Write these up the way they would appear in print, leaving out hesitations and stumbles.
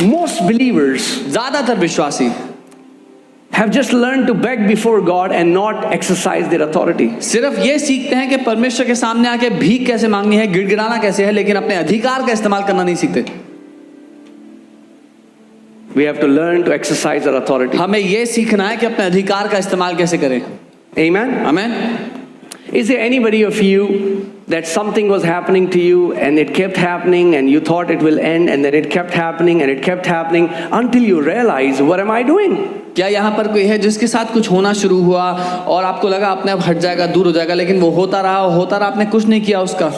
Most believers ज्यादातर विश्वासी have just learned to beg before God and not exercise their authority. सिर्फ ये सीखते हैं कि परमेश्वर के सामने आके भीख कैसे मांगनी है, गिड़गिड़ाना कैसे है, लेकिन अपने अधिकार का इस्तेमाल करना नहीं सीखते। We have to learn to exercise our authority. हमें ये सीखना है कि अपने अधिकार का इस्तेमाल कैसे करें। Amen. आमीन। Is there anybody of you that something was happening to you and it kept happening and you thought it will end and then it kept happening and it kept happening until you realize, what am I doing? क्या यहाँ पर कोई है जिसके साथ कुछ होना शुरू हुआ और आपको लगा अपने आप हट जाएगा, दूर हो जाएगा, लेकिन वो होता रहा, आपने कुछ नहीं किया उसका,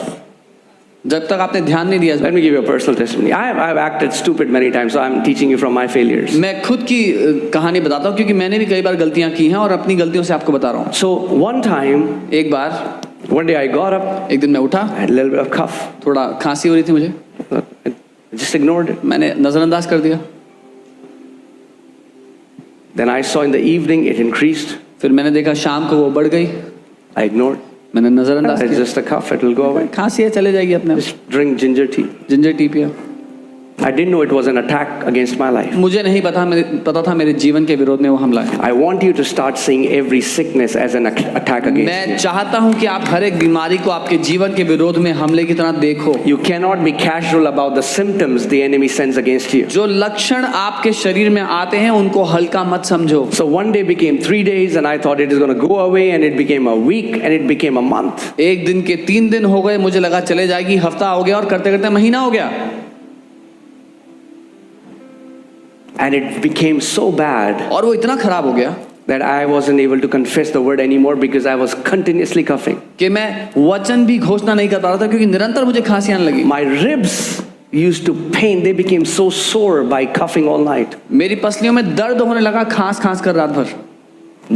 जब तक आपने ध्यान नहीं दिया। Let me give you a personal testimony. I've acted stupid many times, so I'm teaching you from my failures. मैं खुद की कहानी बताता हूँ क्योंकि मैंने भी कई बार गलतियाँ की हैं और अपनी गलतियों से आपको बता रहा हूँ। So one time, एक बार, one day I got up, एक दिन मैं उठा, I had a little bit of cough, थोड़ा खांसी हो रही थी मुझे, I just ignored it. मैंने नजरअंदाज कर दिया। Then I saw in the evening it increased. फिर मैंने देखा शाम को वो बढ़ गई, I ignored. मैंने नजरअंदाज It's किया। just a cough, it will go away. खांसी है, चले जाएगी अपने आप। Just drink ginger tea. Ginger tea पिया। I didn't know it was an attack against my life. मुझे नहीं पता था मेरे जीवन के विरोध में वो हमला है। I want you to start seeing every sickness as an attack against मैं you. चाहता हूं कि आप हर एक बीमारी को आपके जीवन के विरोध में हमले की तरह देखो। You cannot be casual about the symptoms the enemy sends against you. जो लक्षण आपके शरीर में आते हैं उनको हल्का मत समझो। So one day became 3 days and I thought it is going to go away and it became a week and it became a month. एक दिन के 3 दिन हो गए, मुझे लगा चले जाएगी, हफ्ता हो गया और करते करते महीना हो गया। And it became so bad और वो इतना खराब हो गया that I wasn't able to confess the word anymore because I was continuously coughing. कि मैं वचन भी घोषणा नहीं कर पा रहा था क्योंकि निरंतर मुझे खांसी आने लगी। My ribs used to pain, they became so sore by coughing all night. मेरी पसलियों में दर्द होने लगा खांस खांस कर रात भर।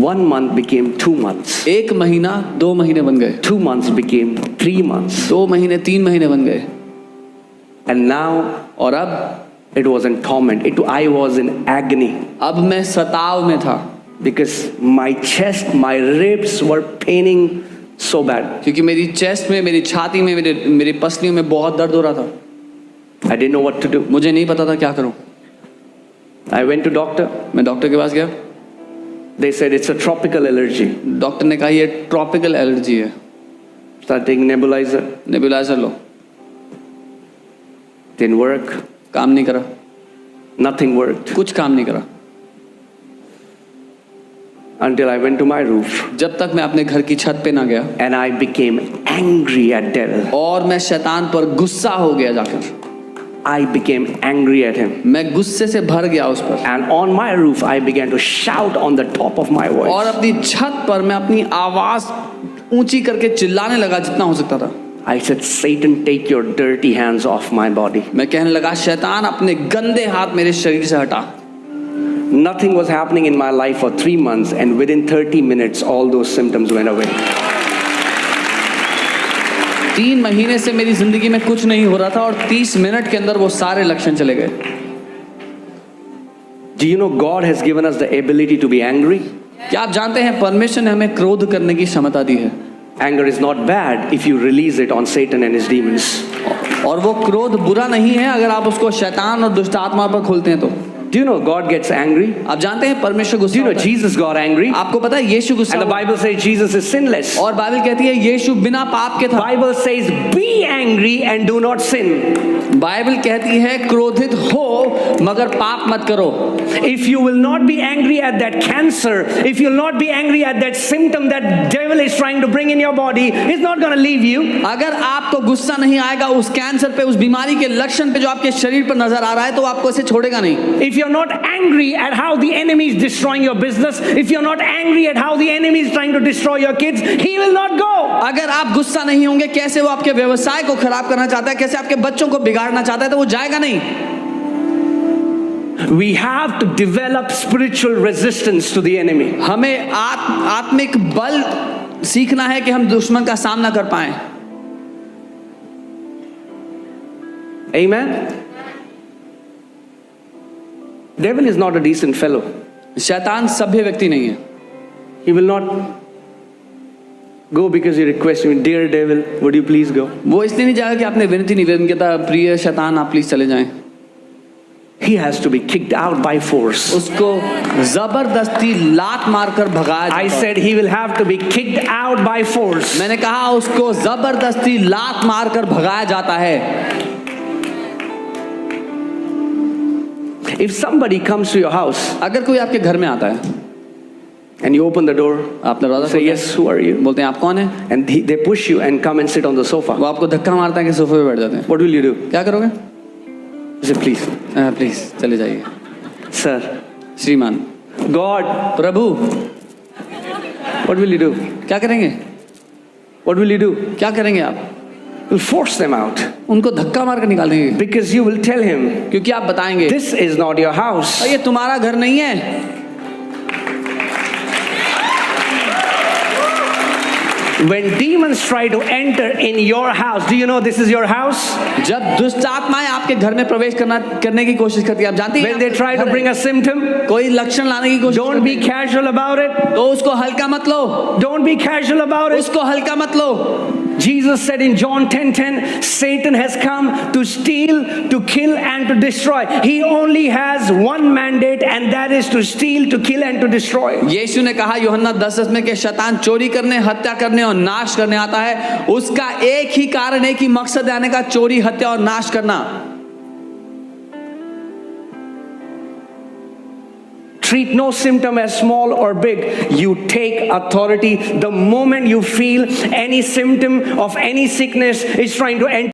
1 month became 2 months. 1 महीना 2 महीने बन गए, 2 months became 3 months. 2 महीने 3 महीने बन गए। And now और अब it was in torment. I was in agony अब मैं सताव में था because my chest, my ribs were paining so bad. क्योंकि मेरी चेस्ट में, मेरी छाती में, मेरी पसलियों में बहुत दर्द हो रहा था। I didn't know what to do. मुझे नहीं पता था क्या करूं। I went to doctor. मैं डॉक्टर के पास गया। They said it's a tropical allergy. Doctor ने कहा ये ट्रॉपिकल एलर्जी है, Start taking nebulizer. Nebuliser low. Didn't work. काम नहीं करा, Nothing worked कुछ काम नहीं करा until I went to my roof जब तक मैं अपने घर की छत पे ना गया and I became angry at devil. और मैं शैतान पर गुस्सा हो गया। जाकर I became angry at him. मैं गुस्से से भर गया उस पर And on my roof, I began to shout on the top of my और voice. अपनी छत पर मैं अपनी आवाज ऊंची करके चिल्लाने लगा जितना हो सकता था। I said, Satan, take your dirty hands off my body. मैं कहने लगा शैतान अपने गंदे हाथ मेरे शरीर से हटा। Nothing was happening in my life for 3 months, and within 30 minutes, all those symptoms went away. 3 महीने से मेरी जिंदगी में कुछ नहीं हो रहा था और 30 मिनट के अंदर वो सारे लक्षण चले गए। Do you know God has given us the ability to be angry? क्या आप जानते हैं परमेश्वर ने हमें क्रोध करने की क्षमता दी है। Anger is not bad if you release it on Satan and his demons. और वो क्रोध बुरा नहीं है अगर आप उसको शैतान और दुष्ट आत्मा पर खोलते हैं तो। Do you know God gets angry? आप जानते हैं परमेश्वर Do गुस्सा you know होता है। Jesus got angry? आपको पता है यीशु गुस्सा And the हुआ। Bible says Jesus is sinless. और बाइबल कहती है यीशु बिना पाप के था। Bible says be angry and do not sin. Bible कहती है क्रोधित हो मगर पाप मत करो। If you will not be angry at that cancer, if you will not be angry at that symptom that devil is trying to bring in your body, it's not going to leave you. अगर आपको गुस्सा नहीं आएगा उस cancer पे, उस बीमारी के लक्षण पे जो आपके शरीर पर नजर आ रहा है, तो आपको इसे छोड़ेगा नहीं। If you're not angry at how the enemy is destroying your business, if you're not angry at how the enemy is trying to destroy your kids, he will not go. अगर आप गुस्सा नहीं होंगे कैसे वो आपके व्यवसाय को खराब करना चाहता है, कैसे आपके बच्चों को बिगाड़ना चाहता है, तो वो जाएगा नहीं। We have to develop spiritual resistance to the enemy. हमें आत्मिक बल सीखना है कि हम दुश्मन का सामना कर पाएं। Amen. Devil is not a decent fellow. शैतान सभ्य व्यक्ति नहीं है। He will not go because he requested me, dear devil, would you please go? वो इसलिए नहीं जाएगा कि आपने विनती निवेदन किया था, प्रिय शैतान आप प्लीज चले जाएं। He has to be kicked out by force. उसको जबरदस्ती लात मारकर भगाया I जाता है। said he will have to be kicked out by force. मैंने कहा उसको जबरदस्ती लात मारकर भगाया जाता है। If somebody comes to your house अगर कोई आपके घर में आता है, and you open the door, आप दरवाजा say, खोलते yes, who are you? हैं, बोलते हैं आप कौन है, And they push you and come and sit on the sofa. वो आपको धक्का मारता है कि सोफे पे बैठ जाते हैं। What will you do? क्या करोगे? You say, please, प्लीज चले जाइए। sir, श्रीमान, God, Prabhu, what will you do? क्या करेंगे? What will you do? क्या करेंगे आप? You'll force them out उनको धक्का मार कर निकाल देंगे, because you will tell him, क्योंकि आप बताएंगे this is not your house. ये तुम्हारा घर नहीं है। When demons try to enter in your house, do you know this is your house? जब दुष्ट आत्माएं आपके घर में प्रवेश करने की कोशिश करती है, आप जानते हैं When they try to bring a symptom, कोई लक्षण लाने की कोशिश don't be casual about it. तो उसको हल्का मत लो, Don't be casual about it. उसको हल्का मत लो। Jesus said in John 10:10, Satan has come to steal, to kill and to destroy. He only has one mandate, and that is to steal, to kill and to destroy. यीशु ने कहा यूहन्ना 10:10 में कि शैतान चोरी करने, हत्या करने और नाश करने आता है। उसका एक ही कारण, एक ही मकसद है आने का, चोरी, हत्या और नाश करना। Treat no symptom as small or big. You take authority the moment you feel any symptom of any sickness is trying to enter